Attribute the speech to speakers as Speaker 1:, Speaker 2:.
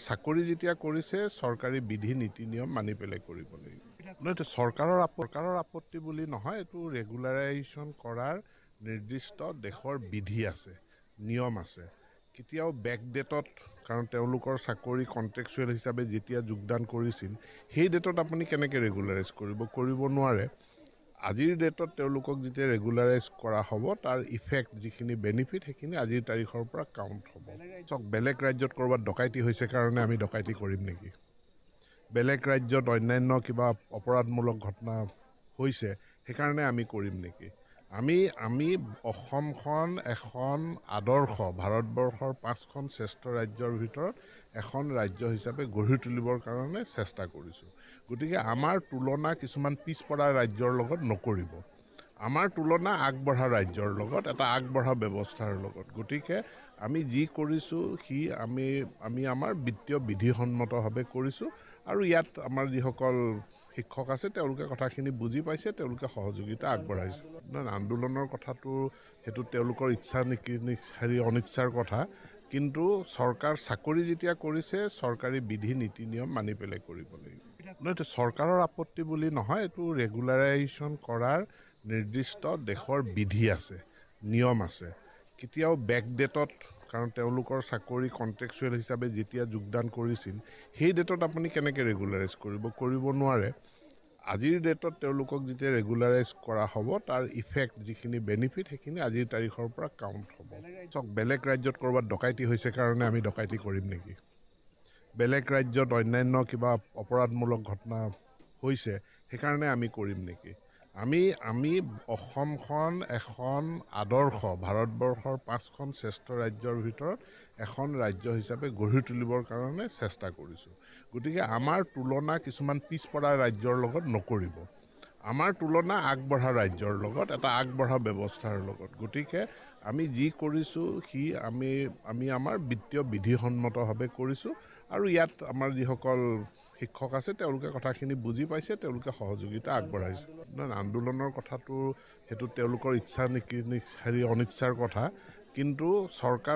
Speaker 1: চাকৰি যেতিয়া কৰিছে চৰকাৰী বিধি নীতি নিয়ম মানি পেলাই কৰিব লাগিব নহয় এইটো চৰকাৰৰ আপত্তি বুলি নহয় এইটো ৰেগুলাৰাইজেশ্যন কৰাৰ নিৰ্দিষ্ট দেশৰ বিধি আছে নিয়ম আছে কেতিয়াও বেকডেটত কাৰণ তেওঁলোকৰ চাকৰি কন্ট্ৰেকচুৱেল হিচাপে যেতিয়া যোগদান কৰিছিল সেই ডেটত আপুনি কেনেকৈ ৰেগুলাৰাইজ কৰিব নোৱাৰে আজিৰ ডেটত তেওঁলোকক যেতিয়া ৰেগুলাৰাইজ কৰা হ'ব তাৰ ইফেক্ট যিখিনি বেনিফিট সেইখিনি আজিৰ তাৰিখৰ পৰা কাউণ্ট হ'ব চক বেলেগ ৰাজ্যত ক'ৰবাত ডকাইতি হৈছে কাৰণে আমি ডকাইতি কৰিম নেকি বেলেগ ৰাজ্যত অন্যান্য কিবা অপৰাধমূলক ঘটনা হৈছে সেইকাৰণে আমি কৰিম নেকি আমি অসমখন এখন আদৰ্শ ভাৰতবৰ্ষৰ 5খন শ্ৰেষ্ঠ ৰাজ্যৰ ভিতৰত এখন ৰাজ্য হিচাপে গঢ়ি তুলিবৰ কাৰণে চেষ্টা কৰিছোঁ গতিকে আমাৰ তুলনা কিছুমান পিছপৰা ৰাজ্যৰ লগত নকৰিব আমাৰ তুলনা আগবঢ়া ৰাজ্যৰ লগত এটা আগবঢ়া ব্যৱস্থাৰ লগত গতিকে আমি যি কৰিছোঁ সি আমি আমাৰ বিত্তীয় বিধিসন্মতভাৱে কৰিছোঁ আৰু ইয়াত আমাৰ যিসকল শিক্ষক আছে তেওঁলোকে কথাখিনি বুজি পাইছে তেওঁলোকে সহযোগিতা আগবঢ়াইছে আন্দোলনৰ কথাটো সেইটো তেওঁলোকৰ ইচ্ছা অনিচ্ছাৰ কথা কিন্তু চৰকাৰ চাকৰি যেতিয়া কৰিছে চৰকাৰী বিধি নীতি নিয়ম মানি পেলাই কৰিব লাগিব নহয় এইটো চৰকাৰৰ আপত্তি বুলি নহয় এইটো ৰেগুলাৰাইজেশ্যন কৰাৰ নিৰ্দিষ্ট দেশৰ বিধি আছে নিয়ম আছে কেতিয়াও বেকডেটত কাৰণ তেওঁলোকৰ চাকৰি কন্ট্ৰেকচুৱেল হিচাপে যেতিয়া যোগদান কৰিছিল সেই ডেটত আপুনি কেনেকৈ ৰেগুলাৰাইজ কৰিব নোৱাৰে আজিৰ ডেটত তেওঁলোকক যেতিয়া ৰেগুলাৰাইজ কৰা হ'ব তাৰ ইফেক্ট যিখিনি বেনিফিট সেইখিনি আজিৰ তাৰিখৰ পৰা কাউণ্ট হ'ব চক বেলেগ ৰাজ্যত ক'ৰবাত ডকাইতি হৈছে কাৰণে আমি ডকাইতি কৰিম নেকি বেলেগ ৰাজ্যত অন্যান্য কিবা অপৰাধমূলক ঘটনা হৈছে সেইকাৰণে আমি কৰিম নেকি আমি অসমখন এখন আদৰ্শ ভাৰতবৰ্ষৰ 5খন শ্ৰেষ্ঠ ৰাজ্যৰ ভিতৰত এখন ৰাজ্য হিচাপে গঢ়ি তুলিবৰ কাৰণে চেষ্টা কৰিছোঁ গতিকে আমাৰ তুলনা কিছুমান পিছপৰা ৰাজ্যৰ লগত নকৰিব আমাৰ তুলনা আগবঢ়া ৰাজ্যৰ লগত এটা আগবঢ়া ব্যৱস্থাৰ লগত গতিকে আমি যি কৰিছোঁ সি আমি আমাৰ বিত্তীয় বিধিসন্মতভাৱে কৰিছোঁ আৰু ইয়াত আমাৰ যিসকল শিক্ষক আছে তেওঁলোকে কথাখিনি বুজি পাইছে তেওঁলোকে সহযোগিতা আগবঢ়াইছে আন্দোলনৰ কথাটো সেইটো তেওঁলোকৰ ইচ্ছা অনিচ্ছাৰ কথা কিন্তু চৰকাৰ